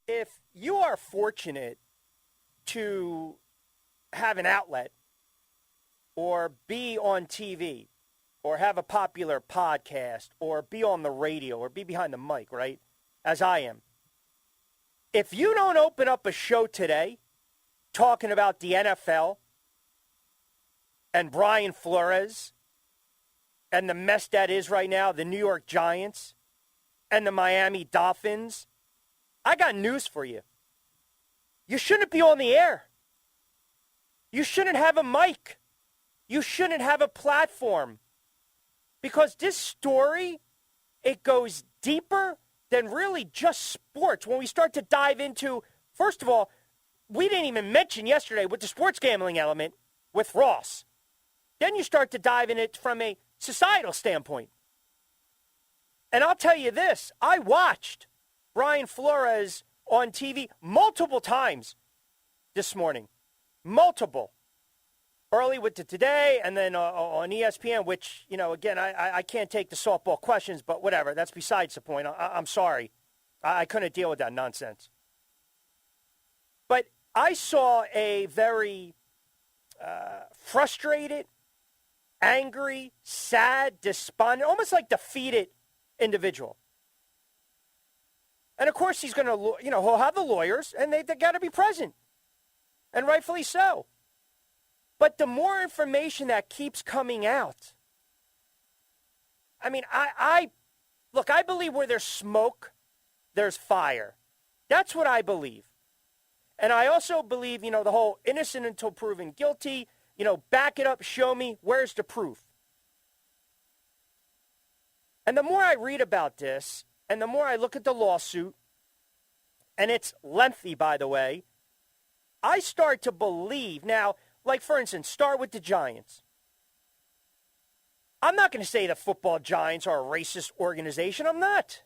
if you are fortunate to have an outlet or be on TV or have a popular podcast or be on the radio or be behind the mic, right, as I am, if you don't open up a show today talking about the NFL and Brian Flores and the mess that is right now, the New York Giants and the Miami Dolphins, I got news for you. You shouldn't be on the air. You shouldn't have a mic. You shouldn't have a platform. Because this story, it goes deeper than really just sports. When we start to dive into, first of all, we didn't even mention yesterday with the sports gambling element with Ross. Then you start to dive in it from a societal standpoint. And I'll tell you this, I watched Brian Flores on TV multiple times this morning. Multiple. Early with the Today and then on ESPN, which, you know, again, I can't take the softball questions, but whatever. That's besides the point. I'm sorry. I couldn't deal with that nonsense. But I saw a very frustrated, angry, sad, despondent, almost like defeated individual. And, of course, he's going to, you know, he'll have the lawyers, and they got to be present. And rightfully so. But the more information that keeps coming out, I mean, I believe where there's smoke, there's fire. That's what I believe. And I also believe, you know, the whole innocent until proven guilty, you know, back it up, show me, where's the proof? And the more I read about this, and the more I look at the lawsuit, and it's lengthy, by the way, I start to believe, now, like, for instance, start with the Giants. I'm not going to say the football Giants are a racist organization. I'm not.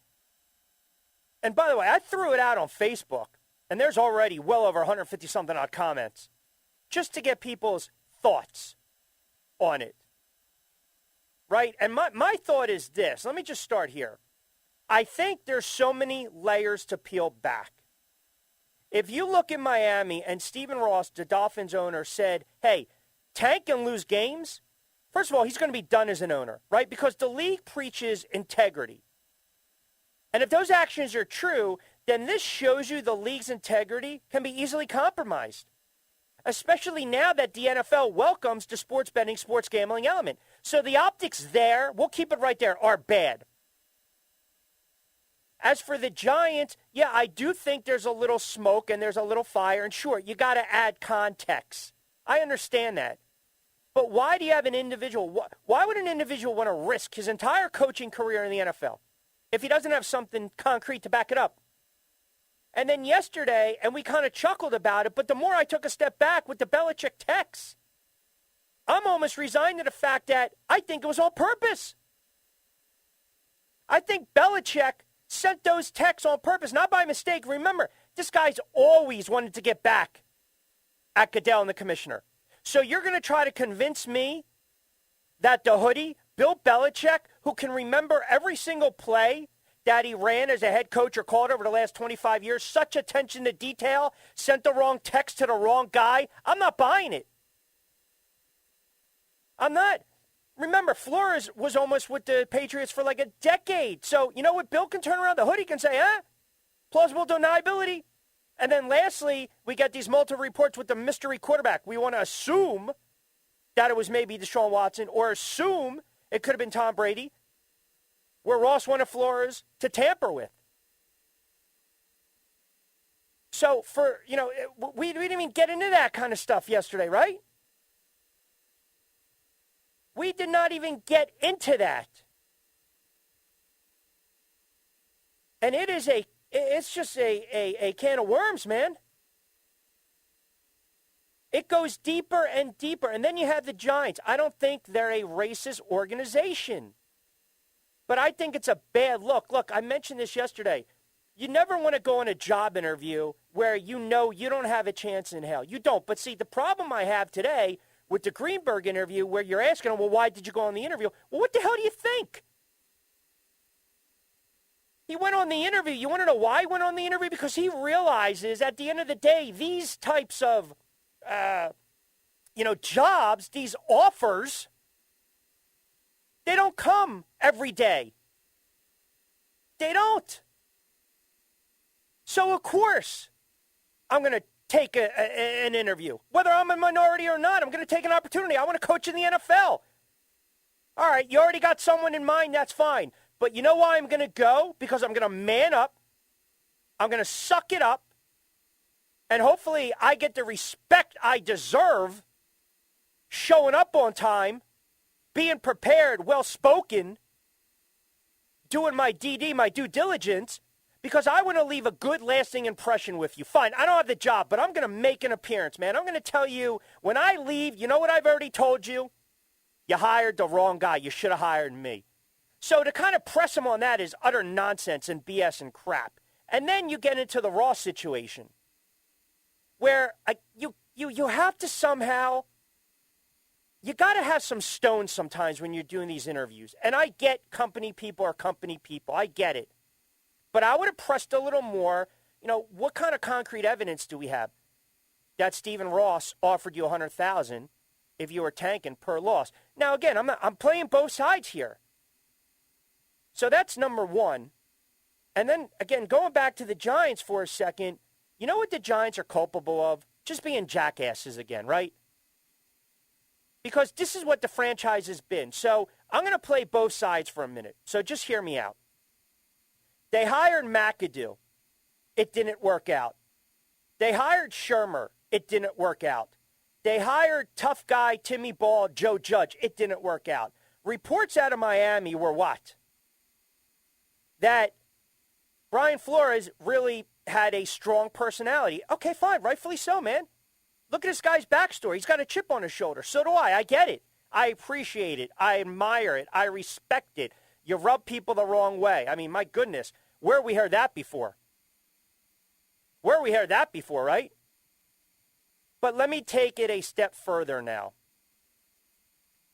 And by the way, I threw it out on Facebook, and there's already well over 150-something odd comments, just to get people's thoughts on it. Right? And my thought is this. Let me just start here. I think there's so many layers to peel back. If you look at Miami and Stephen Ross, the Dolphins owner, said, hey, tank and lose games, first of all, he's going to be done as an owner, right? Because the league preaches integrity. And if those actions are true, then this shows you the league's integrity can be easily compromised, especially now that the NFL welcomes the sports betting, sports gambling element. So the optics there, we'll keep it right there, are bad. As for the Giants, yeah, I do think there's a little smoke and there's a little fire. And sure, you got to add context. I understand that. But why do you have an individual? Why would an individual want to risk his entire coaching career in the NFL if he doesn't have something concrete to back it up? And then yesterday, and we kind of chuckled about it, but the more I took a step back with the Belichick texts, I'm almost resigned to the fact that I think it was on purpose. I think Belichick sent those texts on purpose, not by mistake. Remember, this guy's always wanted to get back at Goodell and the commissioner. So you're going to try to convince me that the hoodie, Bill Belichick, who can remember every single play that he ran as a head coach or called over the last 25 years, such attention to detail, sent the wrong text to the wrong guy, I'm not buying it. I'm not. Remember, Flores was almost with the Patriots for like a decade. So, you know what? Bill can turn around the hoodie and say, plausible deniability. And then lastly, we got these multiple reports with the mystery quarterback. We want to assume that it was maybe Deshaun Watson or assume it could have been Tom Brady, where Ross wanted Flores to tamper with. So for, you know, we didn't even get into that kind of stuff yesterday, right? We did not even get into that. And it's just a can of worms, man. It goes deeper and deeper. And then you have the Giants. I don't think they're a racist organization. But I think it's a bad look. Look, I mentioned this yesterday. You never want to go on a job interview where you know you don't have a chance in hell. You don't. But see, the problem I have today with the Greenberg interview where you're asking them, well, why did you go on the interview? Well, what the hell do you think? He went on the interview. You want to know why he went on the interview? Because he realizes at the end of the day, these types of, jobs, these offers, they don't come every day. They don't. So, of course, I'm going to take an interview. Whether I'm a minority or not, I'm going to take an opportunity. I want to coach in the NFL. All right, you already got someone in mind, that's fine. But you know why I'm going to go? Because I'm going to man up. I'm going to suck it up. And hopefully I get the respect I deserve, showing up on time, being prepared, well-spoken, doing my DD, my due diligence, because I want to leave a good, lasting impression with you. Fine, I don't have the job, but I'm going to make an appearance, man. I'm going to tell you, when I leave, you know what I've already told you? You hired the wrong guy. You should have hired me. So to kind of press him on that is utter nonsense and BS and crap. And then you get into the Ross situation where you have to somehow, you got to have some stones sometimes when you're doing these interviews. And I get company people are company people. I get it. But I would have pressed a little more, what kind of concrete evidence do we have that Stephen Ross offered you $100,000 if you were tanking per loss? Now, again, I'm playing both sides here. So that's number one. And then, again, going back to the Giants for a second, you know what the Giants are culpable of? Just being jackasses again, right? Because this is what the franchise has been. So I'm going to play both sides for a minute. So just hear me out. They hired McAdoo. It didn't work out. They hired Shermer. It didn't work out. They hired tough guy Timmy Ball, Joe Judge. It didn't work out. Reports out of Miami were what? That Brian Flores really had a strong personality. Okay, fine. Rightfully so, man. Look at this guy's backstory. He's got a chip on his shoulder. So do I. I get it. I appreciate it. I admire it. I respect it. You rub people the wrong way. I mean, my goodness. Where we heard that before? Where we heard that before, right? But let me take it a step further now.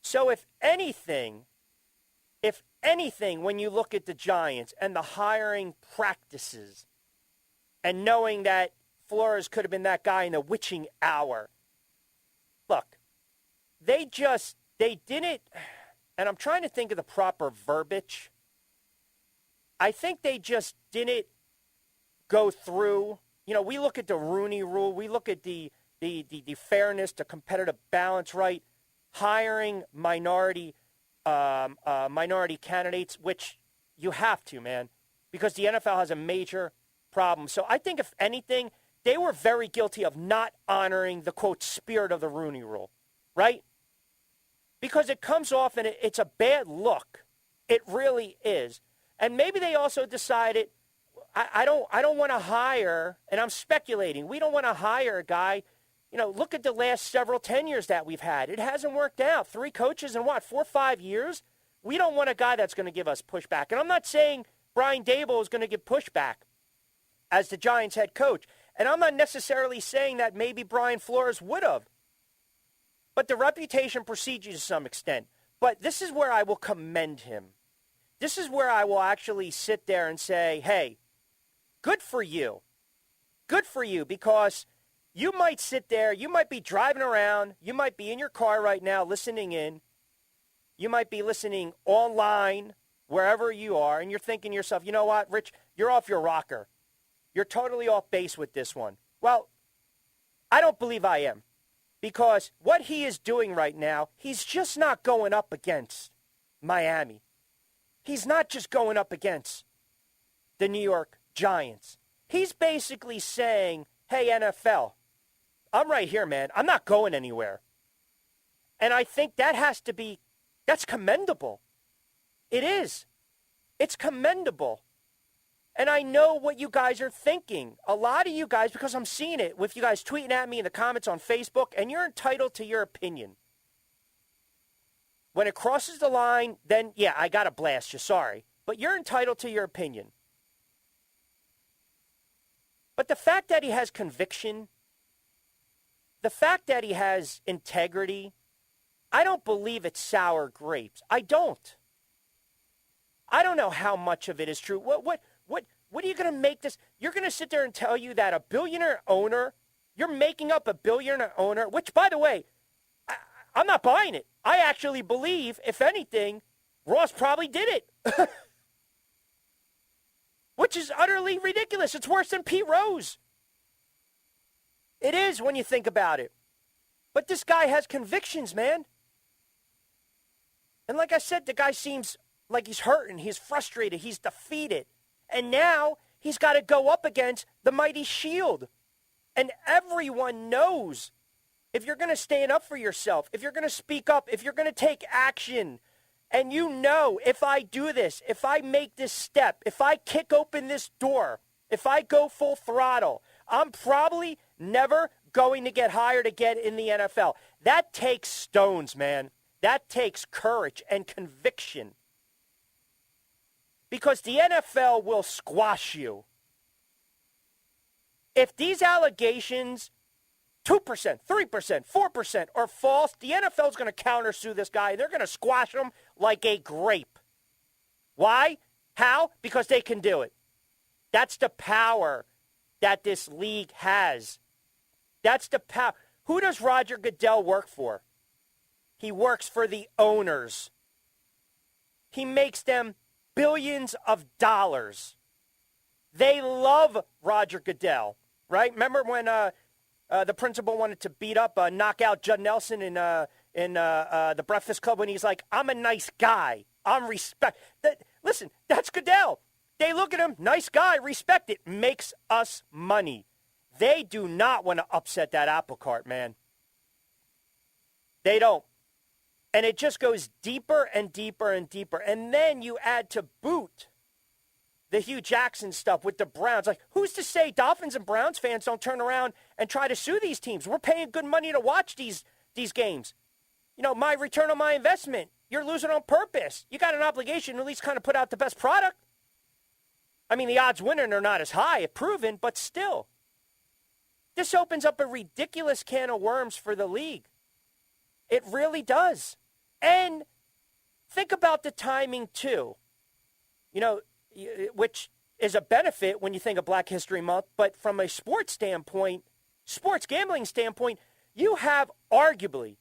So if anything, when you look at the Giants and the hiring practices and knowing that Flores could have been that guy in the witching hour, look, they didn't, and I'm trying to think of the proper verbiage. I think they just didn't go through, we look at the Rooney Rule, we look at the fairness, the competitive balance, right? Hiring minority candidates, which you have to, man, because the NFL has a major problem. So I think, if anything, they were very guilty of not honoring the, quote, spirit of the Rooney Rule, right? Because it comes off and it's a bad look. It really is. And maybe they also decided, I don't want to hire, and I'm speculating, we don't want to hire a guy. Look at the last several tenures that we've had. It hasn't worked out. 3 coaches in 4 or 5 years? We don't want a guy that's going to give us pushback. And I'm not saying Brian Daboll is going to give pushback as the Giants head coach. And I'm not necessarily saying that maybe Brian Flores would have. But the reputation precedes you to some extent. But this is where I will commend him. This is where I will actually sit there and say, hey, good for you. Good for you, because you might sit there, you might be driving around, you might be in your car right now listening in, you might be listening online, wherever you are, and you're thinking to yourself, you know what, Rich, you're off your rocker. You're totally off base with this one. Well, I don't believe I am, because what he is doing right now, he's just not going up against Miami. He's not just going up against the New York Giants. He's basically saying, hey, NFL, I'm right here, man. I'm not going anywhere. And I think that's commendable. It is. It's commendable. And I know what you guys are thinking. A lot of you guys, because I'm seeing it with you guys tweeting at me in the comments on Facebook, and you're entitled to your opinion. When it crosses the line, then, yeah, I got to blast you. Sorry. But you're entitled to your opinion. But the fact that he has conviction, the fact that he has integrity, I don't believe it's sour grapes. I don't. I don't know how much of it is true. What What are you going to make this? You're going to sit there and tell you that a billionaire owner, you're making up a billionaire owner, which, by the way, I'm not buying it. I actually believe, if anything, Ross probably did it. Which is utterly ridiculous. It's worse than Pete Rose. It is when you think about it. But this guy has convictions, man. And like I said, the guy seems like he's hurting. He's frustrated. He's defeated. And now he's got to go up against the mighty Shield. And everyone knows if you're going to stand up for yourself, if you're going to speak up, if you're going to take action, and you know, if I do this, if I make this step, if I kick open this door, if I go full throttle, I'm probably never going to get hired again in the NFL. That takes stones, man. That takes courage and conviction. Because the NFL will squash you. If these allegations, 2%, 3%, 4% are false, the NFL is going to countersue this guy. They're going to squash him like a grape. Why? How? Because they can do it. That's the power that this league has. That's the power. Who does Roger Goodell work for? He works for the owners. He makes them billions of dollars. They love Roger Goodell, right? Remember when the principal wanted to beat up, knock out Judd Nelson in the Breakfast Club when he's like, I'm a nice guy. I'm respect. Listen, that's Goodell. They look at him, nice guy, respect it, makes us money. They do not want to upset that apple cart, man. They don't. And it just goes deeper and deeper and deeper. And then you add to boot the Hugh Jackson stuff with the Browns. Like, who's to say Dolphins and Browns fans don't turn around and try to sue these teams? We're paying good money to watch these games. You know, my return on my investment, you're losing on purpose. You got an obligation to at least kind of put out the best product. I mean, the odds winning are not as high, proven, but still. This opens up a ridiculous can of worms for the league. It really does. And think about the timing, too. You know, which is a benefit when you think of Black History Month, but from a sports standpoint, sports gambling standpoint, you have arguably,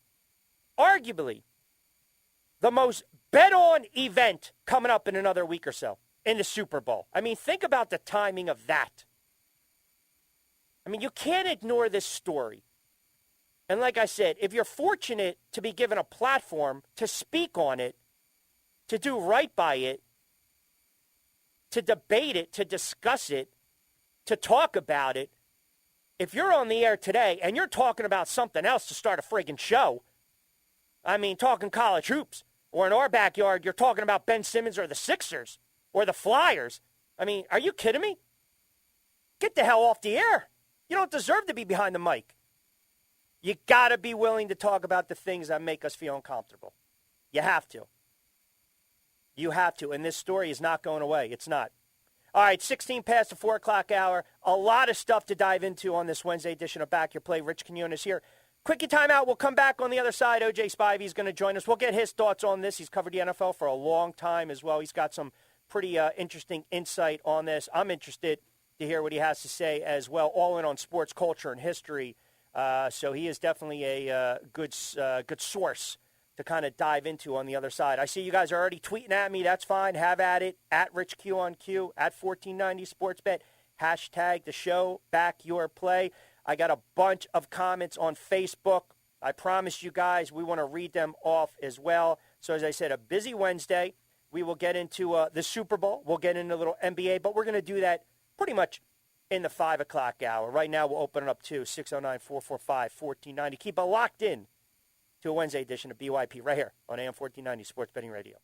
the most bet-on event coming up in another week or so in the Super Bowl. I mean, think about the timing of that. I mean, you can't ignore this story. And like I said, if you're fortunate to be given a platform to speak on it, to do right by it, to debate it, to discuss it, to talk about it, if you're on the air today and you're talking about something else to start a friggin' show, I mean, talking college hoops, or in our backyard, you're talking about Ben Simmons or the Sixers or the Flyers. I mean, are you kidding me? Get the hell off the air. You don't deserve to be behind the mic. You got to be willing to talk about the things that make us feel uncomfortable. You have to. You have to. And this story is not going away. It's not. All right, 16 past the 4 o'clock hour. A lot of stuff to dive into on this Wednesday edition of Back Your Play. Rich Quinones here. Quickie timeout. We'll come back on the other side. O.J. Spivey is going to join us. We'll get his thoughts on this. He's covered the NFL for a long time as well. He's got some pretty interesting insight on this. I'm interested to hear what he has to say as well, all in on sports culture and history. So he is definitely a good source to kind of dive into on the other side. I see you guys are already tweeting at me. That's fine. Have at it. At Rich Q on Q. At 1490 Sportsbet. Hashtag the show. Back your play. I got a bunch of comments on Facebook. I promise you guys we want to read them off as well. So as I said, a busy Wednesday. We will get into the Super Bowl. We'll get into a little NBA, but we're going to do that pretty much in the 5 o'clock hour. Right now, we'll open it up to 609-445-1490. Keep it locked in to a Wednesday edition of BYP right here on AM 1490 Sports Betting Radio.